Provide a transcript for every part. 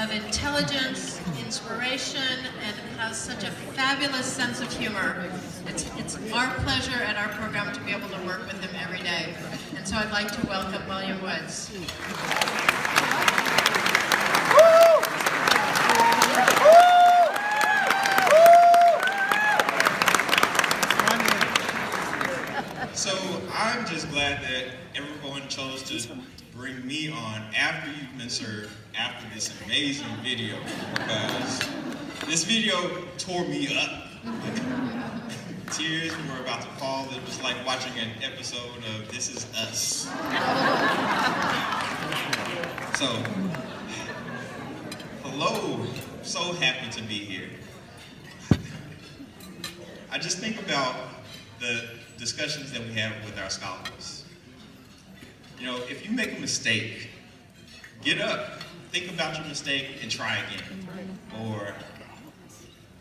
of intelligence, inspiration, and has such a fabulous sense of humor. It's our pleasure at our program to be able to work with him every day. And so I'd like to welcome William Woods. So I'm just glad that everyone chose to bring me on after you've been served after this amazing video, because this video tore me up. Tears were about to fall. It was like watching an episode of This Is Us. So, hello, so happy to be here. I just think about the discussions that we have with our scholars. You know, if you make a mistake, get up, think about your mistake, and try again. Or,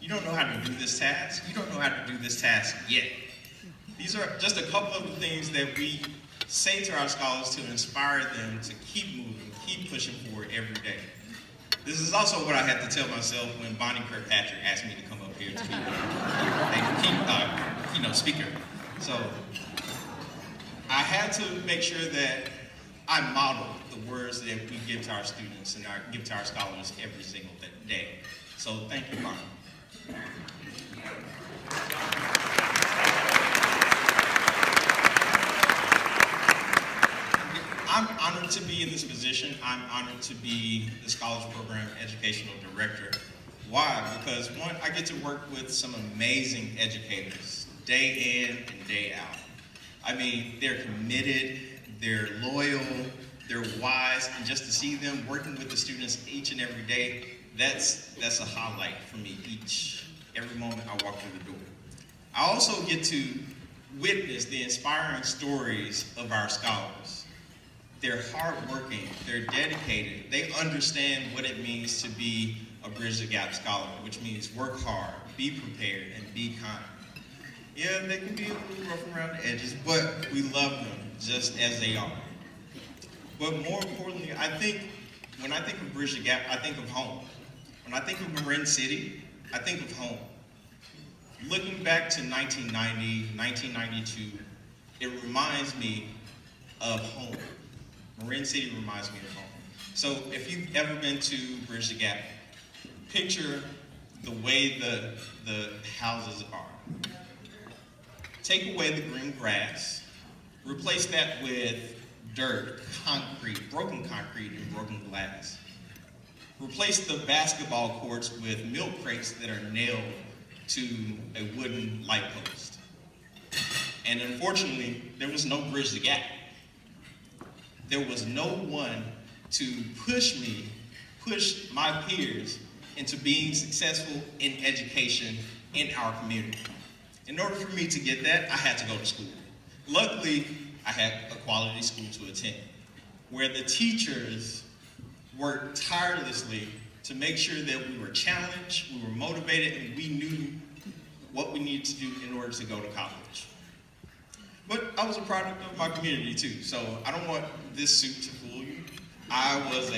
you don't know how to do this task, you don't know how to do this task yet. These are just a couple of the things that we say to our scholars to inspire them to keep moving, keep pushing forward every day. This is also what I had to tell myself when Bonnie Kirkpatrick asked me to come up here to be a keynote speaker. So I had to make sure that I model the words that we give to our students and give to our scholars every single day. So thank you, Bonnie. I'm honored to be in this position. I'm honored to be the Scholars Program Educational Director. Why? Because one, I get to work with some amazing educators day in and day out. I mean, they're committed, they're loyal, they're wise, and just to see them working with the students each and every day, that's a highlight for me every moment I walk through the door. I also get to witness the inspiring stories of our scholars. They're hardworking, they're dedicated, they understand what it means to be a Bridge the Gap scholar, which means work hard, be prepared, and be kind. Yeah, they can be a little rough around the edges, but we love them just as they are. But more importantly, I think, when I think of Bridge the Gap, I think of home. When I think of Marin City, I think of home. Looking back to 1990, 1992, it reminds me of home. Marin City reminds me of home. So if you've ever been to Bridge the Gap, picture the way the houses are. Take away the green grass, replace that with dirt, concrete, broken concrete, and broken glass. Replace the basketball courts with milk crates that are nailed to a wooden light post. And unfortunately, there was no Bridge the Gap. There was no one to push my peers into being successful in education in our community. In order for me to get that, I had to go to school. Luckily, I had a quality school to attend, where the teachers worked tirelessly to make sure that we were challenged, we were motivated, and we knew what we needed to do in order to go to college. But I was a product of my community too, so I don't want this suit to fool you. I was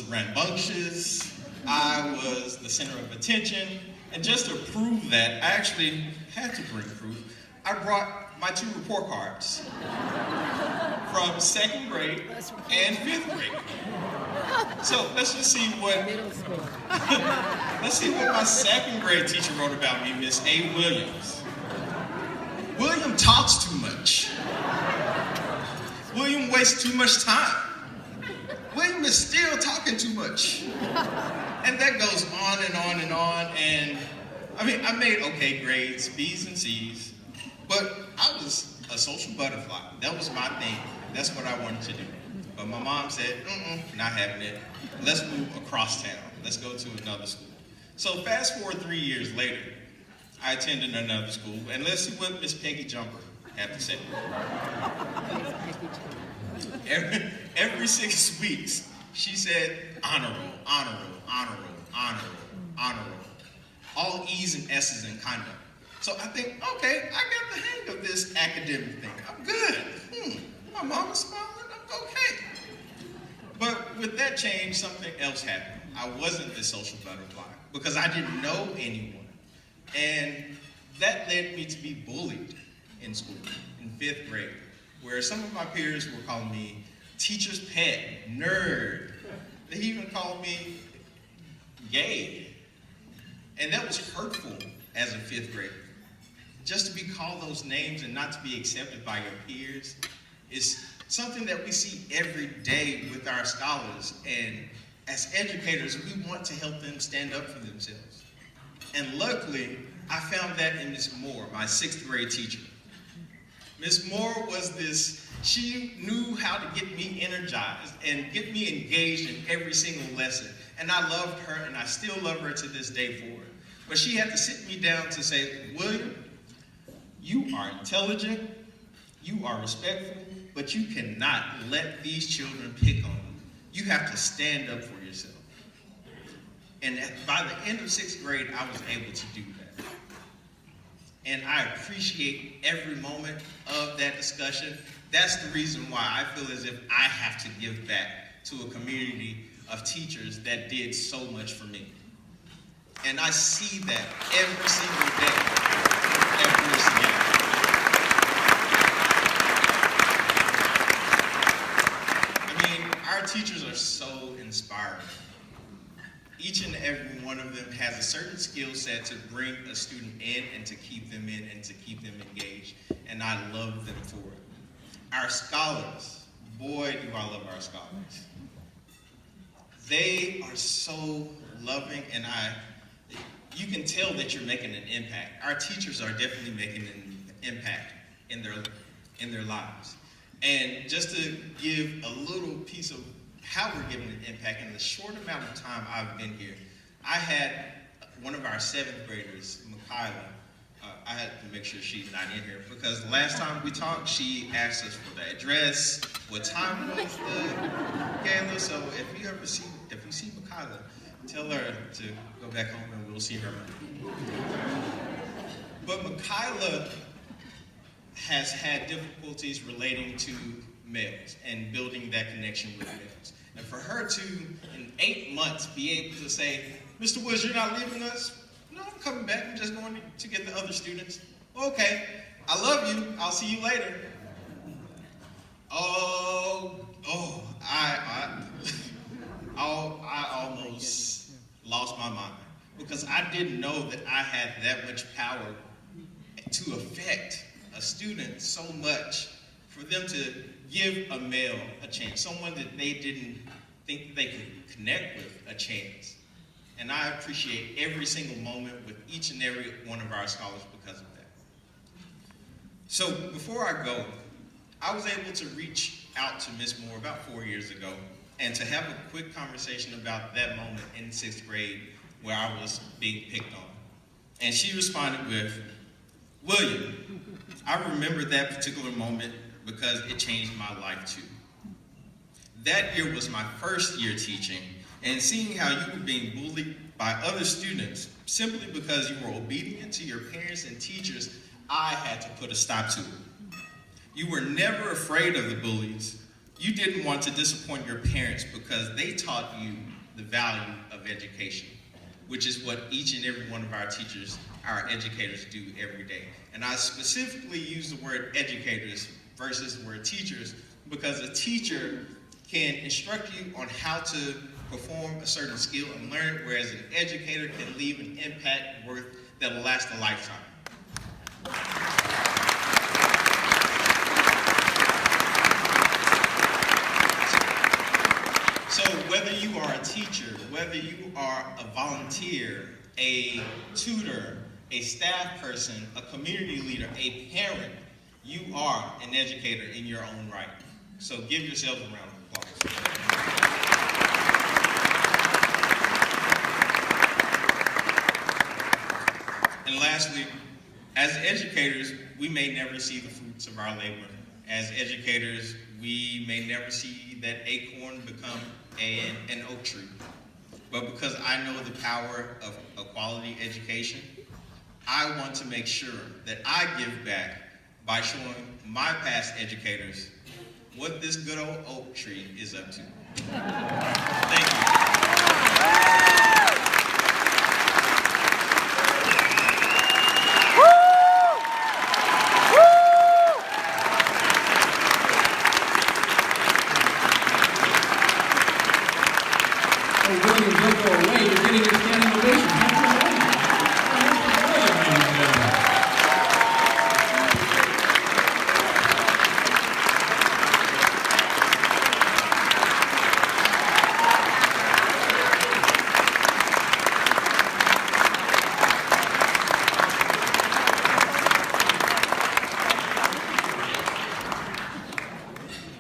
rambunctious, I was the center of attention, and just to prove that, I actually had to bring proof. I brought my 2 report cards from 2nd grade and 5th grade. So let's just see what let's see what my 2nd grade teacher wrote about me, Miss A. Williams. William talks too much. William wastes too much time. William is still talking too much. And that goes on and on and on. And I mean, I made okay grades, B's and C's, but I was a social butterfly. That was my thing. That's what I wanted to do. But my mom said, not having it. Let's move across town. Let's go to another school. So fast forward 3 years later, I attended another school, and let's see what Miss Peggy Jumper had to say. Every 6 weeks, she said, honor roll, honor roll, honor roll, honor roll, honor roll. All E's and S's in conduct. So I think, okay, I got the hang of this academic thing. I'm good. My mama's smiling, I'm okay. But with that change, something else happened. I wasn't the social butterfly because I didn't know anyone. And that led me to be bullied in school in 5th grade, where some of my peers were calling me teacher's pet, nerd. They even called me gay. And that was hurtful as a 5th grader. Just to be called those names and not to be accepted by your peers is something that we see every day with our scholars. And as educators, we want to help them stand up for themselves. And luckily, I found that in Miss Moore, my 6th grade teacher. Miss Moore she knew how to get me energized and get me engaged in every single lesson. And I loved her, and I still love her to this day for it. But she had to sit me down to say, William, you are intelligent, you are respectful, but you cannot let these children pick on you. You have to stand up for yourself. And by the end of 6th grade, I was able to do that. And I appreciate every moment of that discussion. That's the reason why I feel as if I have to give back to a community of teachers that did so much for me. And I see that every single day, every single day. I mean, our teachers are so inspiring. Each and every one of them has a certain skill set to bring a student in and to keep them in and to keep them engaged. And I love them for it. Our scholars, boy, do I love our scholars. They are so loving, and you can tell that you're making an impact. Our teachers are definitely making an impact in their lives. And just to give a little piece of how we're giving an impact in the short amount of time I've been here, I had one of our 7th graders, Michaela. I had to make sure she's not in here because the last time we talked, she asked us for the address, what time was the gala. So if you see Michaela, tell her to go back home and we'll see her. But Michaela has had difficulties relating to males and building that connection with males. And for her to, in 8 months, be able to say, Mr. Woods, you're not leaving us? No, I'm coming back. I'm just going to get the other students. Okay, I love you. I'll see you later. I almost lost my mind because I didn't know that I had that much power to affect a student so much for them to give a male a chance, someone that they didn't think they could connect with a chance. And I appreciate every single moment with each and every one of our scholars because of that. So before I go, I was able to reach out to Miss Moore about 4 years ago and to have a quick conversation about that moment in 6th grade where I was being picked on. And she responded with, William, I remember that particular moment because it changed my life too. That year was my first year teaching, and seeing how you were being bullied by other students simply because you were obedient to your parents and teachers, I had to put a stop to it. You were never afraid of the bullies. You didn't want to disappoint your parents because they taught you the value of education, which is what each and every one of our teachers, our educators do every day. And I specifically use the word educators versus the word teachers because a teacher can instruct you on how to perform a certain skill and learn it, whereas an educator can leave an impact that'll last a lifetime. So whether you are a teacher, whether you are a volunteer, a tutor, a staff person, a community leader, a parent, you are an educator in your own right. So give yourselves a round of applause. And lastly, as educators, we may never see the fruits of our labor. As educators, we may never see that acorn become an oak tree. But because I know the power of a quality education, I want to make sure that I give back by showing my past educators what this good old oak tree is up to. Thank you. Oh, William, don't go away. You're getting a standing ovation. Don't go away.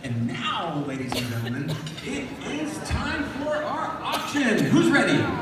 And now, ladies and gentlemen, it is time for our auction. Who's ready?